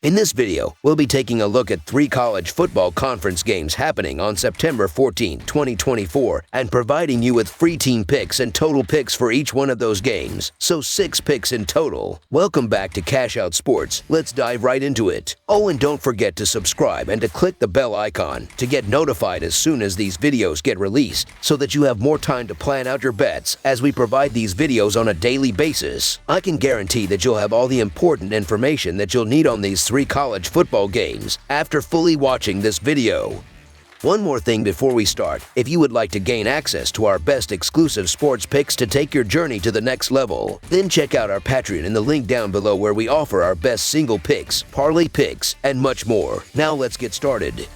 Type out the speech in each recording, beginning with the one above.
In this video, we'll be taking a look at 3 college football conference games happening on September 14, 2024, and providing you with free team picks and total picks for each one of those games, so 6 picks in total. Welcome back to Cash Out Sports. Let's dive right into it. Oh, and don't forget to subscribe and to click the bell icon to get notified as soon as these videos get released, so that you have more time to plan out your bets as we provide these videos on a daily basis. I can guarantee that you'll have all the important information that you'll need on these 3 college football games after fully watching this video. One more thing before we start: if you would like to gain access to our best exclusive sports picks to take your journey to the next level, then check out our Patreon in the link down below, where we offer our best single picks, parlay picks, and much more. Now let's get started.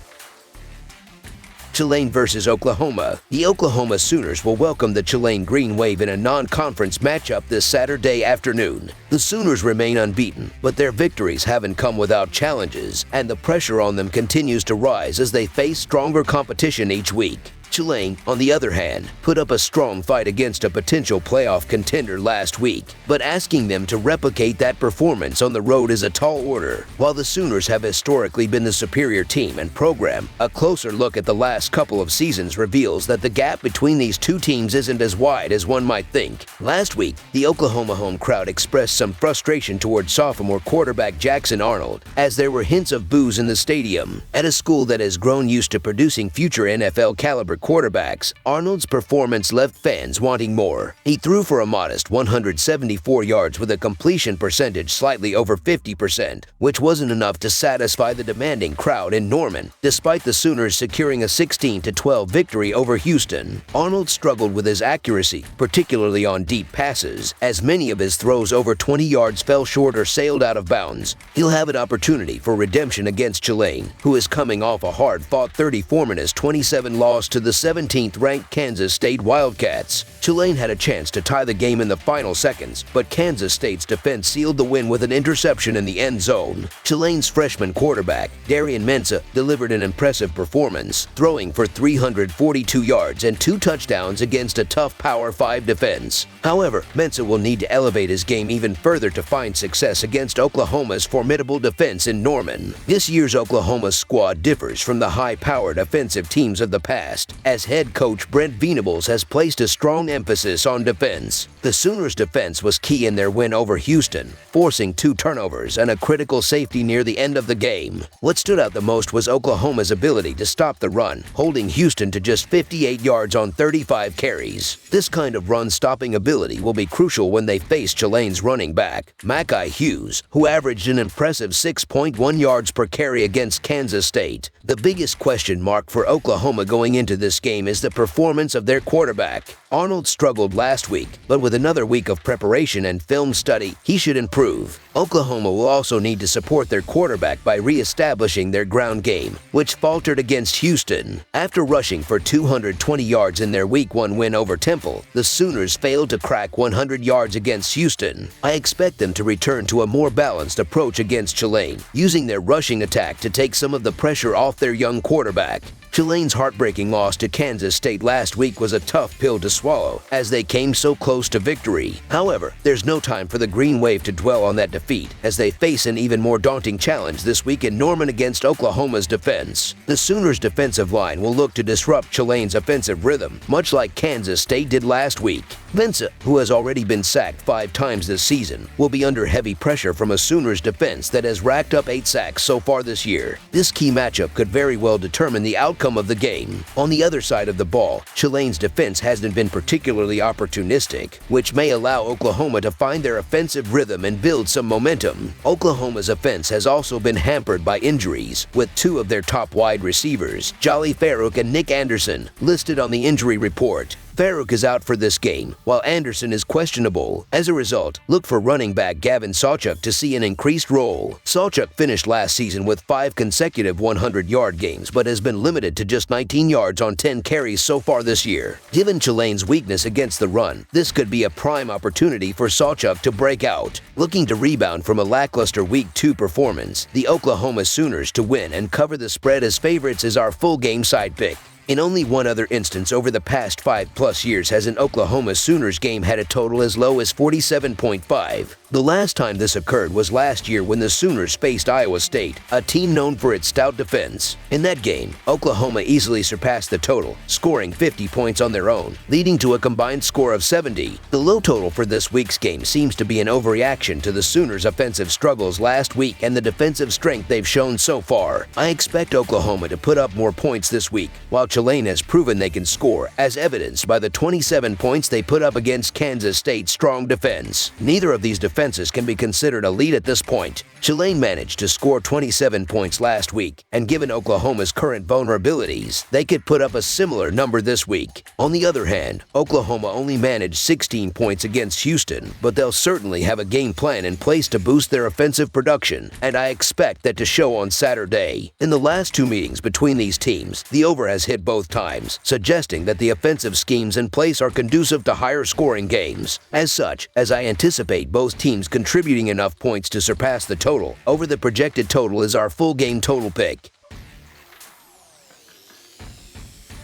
Tulane versus Oklahoma. The Oklahoma Sooners will welcome the Tulane Green Wave in a non-conference matchup this Saturday afternoon. The Sooners remain unbeaten, but their victories haven't come without challenges, and the pressure on them continues to rise as they face stronger competition each week. Tulane, on the other hand, put up a strong fight against a potential playoff contender last week, but asking them to replicate that performance on the road is a tall order. While the Sooners have historically been the superior team and program, a closer look at the last couple of seasons reveals that the gap between these two teams isn't as wide as one might think. Last week, the Oklahoma home crowd expressed some frustration towards sophomore quarterback Jackson Arnold, as there were hints of boos in the stadium. At a school that has grown used to producing future NFL caliber quarterbacks, Arnold's performance left fans wanting more. He threw for a modest 174 yards with a completion percentage slightly over 50%, which wasn't enough to satisfy the demanding crowd in Norman, despite the Sooners securing a 16-12 victory over Houston. Arnold struggled with his accuracy, particularly on deep passes, as many of his throws over 20 yards fell short or sailed out of bounds. He'll have an opportunity for redemption against Tulane, who is coming off a hard-fought 34-27 loss to the 17th-ranked Kansas State Wildcats. Tulane had a chance to tie the game in the final seconds, but Kansas State's defense sealed the win with an interception in the end zone. Tulane's freshman quarterback, Darian Mensah, delivered an impressive performance, throwing for 342 yards and 2 touchdowns against a tough Power 5 defense. However, Mensah will need to elevate his game even further to find success against Oklahoma's formidable defense in Norman. This year's Oklahoma squad differs from the high-powered offensive teams of the past, as head coach Brent Venables has placed a strong emphasis on defense. The Sooners' defense was key in their win over Houston, forcing 2 turnovers and a critical safety near the end of the game. What stood out the most was Oklahoma's ability to stop the run, holding Houston to just 58 yards on 35 carries. This kind of run-stopping ability will be crucial when they face Tulane's running back, Mackay Hughes, who averaged an impressive 6.1 yards per carry against Kansas State. The biggest question mark for Oklahoma going into this game is the performance of their quarterback. Arnold struggled last week, but with another week of preparation and film study, he should improve. Oklahoma will also need to support their quarterback by re-establishing their ground game, which faltered against Houston. After rushing for 220 yards in their Week 1 win over Temple, the Sooners failed to crack 100 yards against Houston. I expect them to return to a more balanced approach against Tulane, using their rushing attack to take some of the pressure off their young quarterback. Tulane's heartbreaking loss to Kansas State last week was a tough pill to swallow, as they came so close to victory. However, there's no time for the Green Wave to dwell on that defeat, as they face an even more daunting challenge this week in Norman against Oklahoma's defense. The Sooners' defensive line will look to disrupt Tulane's offensive rhythm, much like Kansas State did last week. Mensah, who has already been sacked 5 times this season, will be under heavy pressure from a Sooners defense that has racked up 8 sacks so far this year. This key matchup could very well determine the outcome of the game. On the other side of the ball, Tulane's defense hasn't been particularly opportunistic, which may allow Oklahoma to find their offensive rhythm and build some momentum. Oklahoma's offense has also been hampered by injuries, with 2 of their top wide receivers, Jolly Farouk and Nick Anderson, listed on the injury report. Farouk is out for this game, while Anderson is questionable. As a result, look for running back Gavin Sawchuk to see an increased role. Sawchuk finished last season with 5 consecutive 100-yard games, but has been limited to just 19 yards on 10 carries so far this year. Given Tulane's weakness against the run, this could be a prime opportunity for Sawchuk to break out. Looking to rebound from a lackluster Week 2 performance, the Oklahoma Sooners to win and cover the spread as favorites is our full game side pick. In only one other instance over the past 5+ years has an Oklahoma Sooners game had a total as low as 47.5. The last time this occurred was last year when the Sooners faced Iowa State, a team known for its stout defense. In that game, Oklahoma easily surpassed the total, scoring 50 points on their own, leading to a combined score of 70. The low total for this week's game seems to be an overreaction to the Sooners' offensive struggles last week and the defensive strength they've shown so far. I expect Oklahoma to put up more points this week, while Tulane has proven they can score, as evidenced by the 27 points they put up against Kansas State's strong defense. Neither of these defenses can be considered elite at this point. Tulane managed to score 27 points last week, and given Oklahoma's current vulnerabilities, they could put up a similar number this week. On the other hand, Oklahoma only managed 16 points against Houston, but they'll certainly have a game plan in place to boost their offensive production, and I expect that to show on Saturday. In the last two meetings between these teams, the over has hit both times, suggesting that the offensive schemes in place are conducive to higher scoring games. As such, as I anticipate both teams contributing enough points to surpass the total, over the projected total is our full game total pick.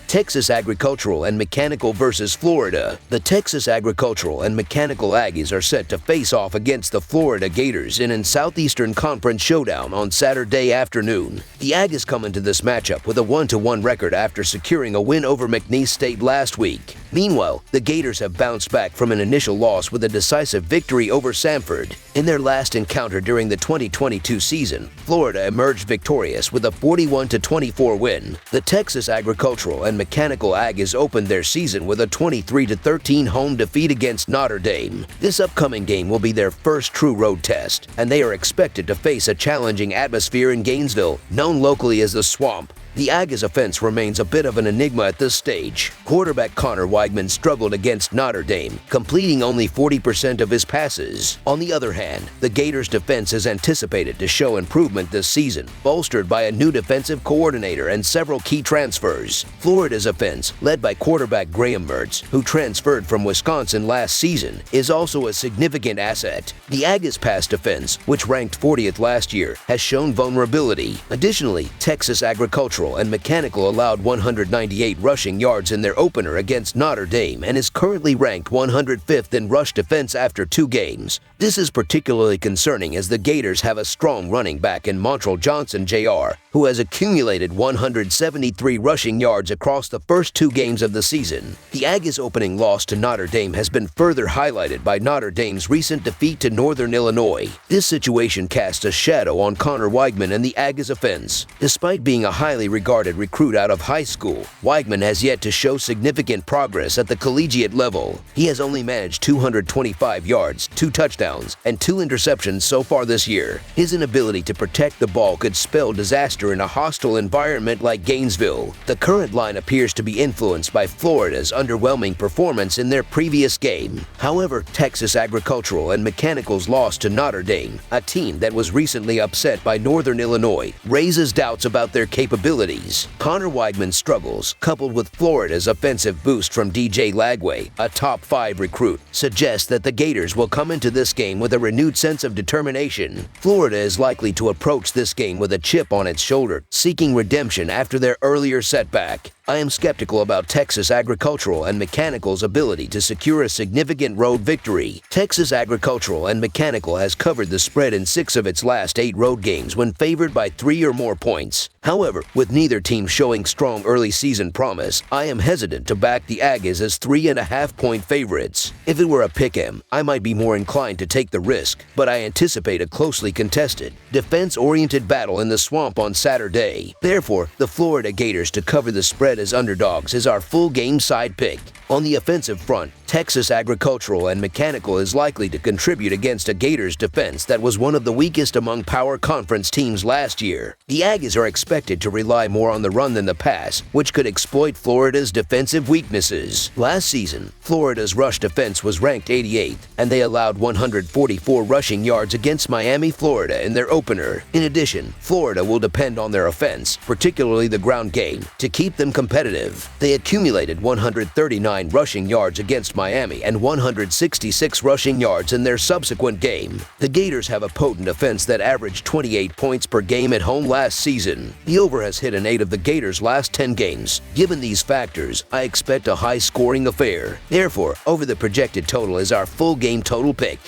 Texas Agricultural and Mechanical versus Florida. The Texas Agricultural and Mechanical Aggies are set to face off against the Florida Gators in a Southeastern Conference showdown on Saturday afternoon. The Aggies come into this matchup with a 1-1 record after securing a win over McNeese State last week. Meanwhile, the Gators have bounced back from an initial loss with a decisive victory over Samford. In their last encounter during the 2022 season, Florida emerged victorious with a 41-24 win. The Texas Agricultural and Mechanical Aggies opened their season with a 23-13 home defeat against Notre Dame. This upcoming game will be their first true road test, and they are expected to face a challenging atmosphere in Gainesville, known locally as the Swamp. The Aggies' offense remains a bit of an enigma at this stage. Quarterback Connor Weigman struggled against Notre Dame, completing only 40% of his passes. On the other hand, the Gators' defense is anticipated to show improvement this season, bolstered by a new defensive coordinator and several key transfers. Florida's offense, led by quarterback Graham Mertz, who transferred from Wisconsin last season, is also a significant asset. The Aggies' pass defense, which ranked 40th last year, has shown vulnerability. Additionally, Texas Agricultural and Mechanical allowed 198 rushing yards in their opener against Notre Dame and is currently ranked 105th in rush defense after 2 games. This is particularly concerning as the Gators have a strong running back in Montrell Johnson Jr., who has accumulated 173 rushing yards across the first 2 games of the season. The Aggies' opening loss to Notre Dame has been further highlighted by Notre Dame's recent defeat to Northern Illinois. This situation casts a shadow on Connor Weigman and the Aggies' offense. Despite being a highly regarded recruit out of high school, Weigman has yet to show significant progress at the collegiate level. He has only managed 225 yards, 2 touchdowns, and 2 interceptions so far this year. His inability to protect the ball could spell disaster in a hostile environment like Gainesville. The current line appears to be influenced by Florida's underwhelming performance in their previous game. However, Texas Agricultural and Mechanical's loss to Notre Dame, a team that was recently upset by Northern Illinois, raises doubts about their capabilities. Connor Weigman's struggles, coupled with Florida's offensive boost from DJ Lagway, a top 5 recruit, suggest that the Gators will come into this game with a renewed sense of determination. Florida is likely to approach this game with a chip on its shoulder, seeking redemption after their earlier setback. I am skeptical about Texas Agricultural and Mechanical's ability to secure a significant road victory. Texas Agricultural and Mechanical has covered the spread in 6 of its last 8 road games when favored by 3 or more points. However, with neither team showing strong early season promise, I am hesitant to back the Aggies as 3.5-point favorites. If it were a pick'em, I might be more inclined to take the risk, but I anticipate a closely contested, defense-oriented battle in the Swamp on Saturday. Therefore, the Florida Gators to cover the spread as underdogs is our full game side pick. On the offensive front, Texas Agricultural and Mechanical is likely to contribute against a Gators defense that was one of the weakest among Power Conference teams last year. The Aggies are expected to rely more on the run than the pass, which could exploit Florida's defensive weaknesses. Last season, Florida's rush defense was ranked 88th, and they allowed 144 rushing yards against Miami, Florida in their opener. In addition, Florida will depend on their offense, particularly the ground game, to keep them competitive. They accumulated 139 189 rushing yards against Miami and 166 rushing yards in their subsequent game. The Gators have a potent offense that averaged 28 points per game at home last season. The over has hit in 8 of the Gators' last 10 games. Given these factors, I expect a high-scoring affair. Therefore, over the projected total is our full game total pick.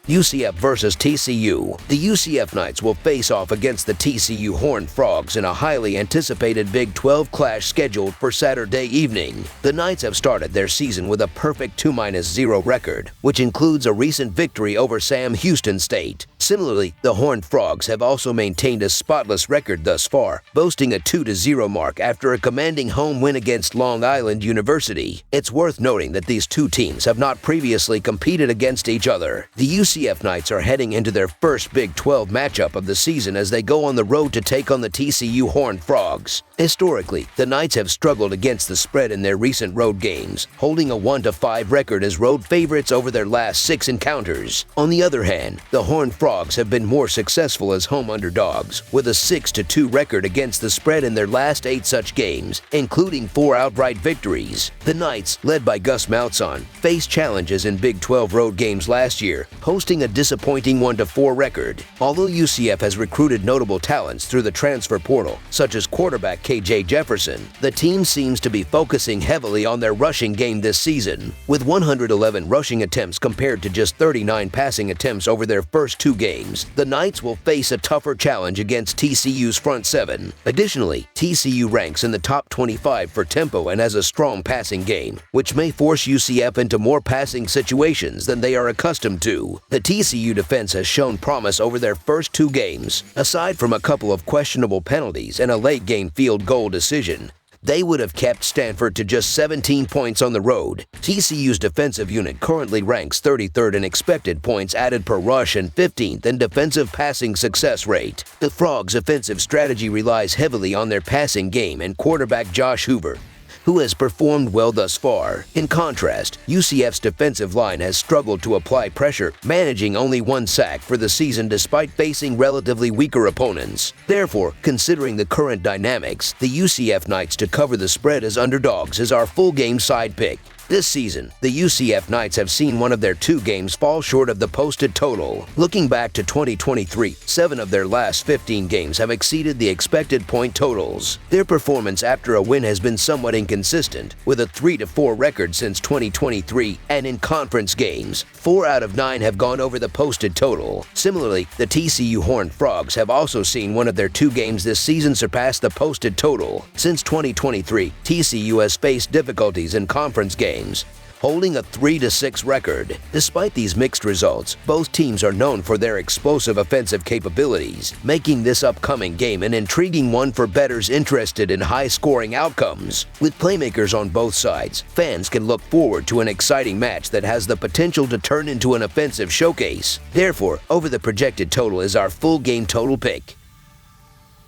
UCF versus TCU. The UCF Knights will face off against the TCU Horned Frogs in a highly anticipated Big 12 clash scheduled for Saturday evening. The Knights have started their season with a perfect 2-0 record, which includes a recent victory over Sam Houston State. Similarly, the Horned Frogs have also maintained a spotless record thus far, boasting a 2-0 mark after a commanding home win against Long Island University. It's worth noting that these two teams have not previously competed against each other. The UCF Knights are heading into their first Big 12 matchup of the season as they go on the road to take on the TCU Horned Frogs. Historically, the Knights have struggled against the spread in their recent road games, holding a 1-5 record as road favorites over their last 6 encounters. On the other hand, the Horned Frogs have been more successful as home underdogs, with a 6-2 record against the spread in their last 8 such games, including 4 outright victories. The Knights, led by Gus Malzahn, faced challenges in Big 12 road games last year, posting a disappointing 1-4 record. Although UCF has recruited notable talents through the transfer portal, such as quarterback KJ Jefferson, the team seems to be focusing heavily on their rushing game this season. With 111 rushing attempts compared to just 39 passing attempts over their first 2 games, the Knights will face a tougher challenge against TCU's front 7. Additionally, TCU ranks in the top 25 for tempo and has a strong passing game, which may force UCF into more passing situations than they are accustomed to. The TCU defense has shown promise over their first 2 games. Aside from a couple of questionable penalties and a late-game field goal decision, they would have kept Stanford to just 17 points on the road. TCU's defensive unit currently ranks 33rd in expected points added per rush and 15th in defensive passing success rate. The Frogs' offensive strategy relies heavily on their passing game and quarterback Josh Hoover, who has performed well thus far. In contrast, UCF's defensive line has struggled to apply pressure, managing only 1 sack for the season despite facing relatively weaker opponents. Therefore, considering the current dynamics, the UCF Knights to cover the spread as underdogs is our full game side pick. This season, the UCF Knights have seen one of their 2 games fall short of the posted total. Looking back to 2023, 7 of their last 15 games have exceeded the expected point totals. Their performance after a win has been somewhat inconsistent, with a 3-4 record since 2023, and in conference games, 4 out of 9 have gone over the posted total. Similarly, the TCU Horned Frogs have also seen one of their 2 games this season surpass the posted total. Since 2023, TCU has faced difficulties in conference games, holding a 3-6 record. Despite these mixed results, both teams are known for their explosive offensive capabilities, making this upcoming game an intriguing one for bettors interested in high-scoring outcomes. With playmakers on both sides, fans can look forward to an exciting match that has the potential to turn into an offensive showcase. Therefore, over the projected total is our full game total pick.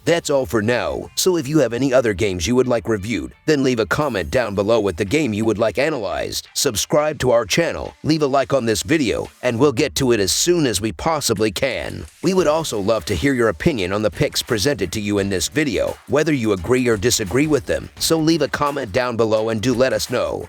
That's all for now, so if you have any other games you would like reviewed, then leave a comment down below with the game you would like analyzed. Subscribe to our channel, leave a like on this video, and we'll get to it as soon as we possibly can. We would also love to hear your opinion on the picks presented to you in this video, whether you agree or disagree with them, so leave a comment down below and do let us know.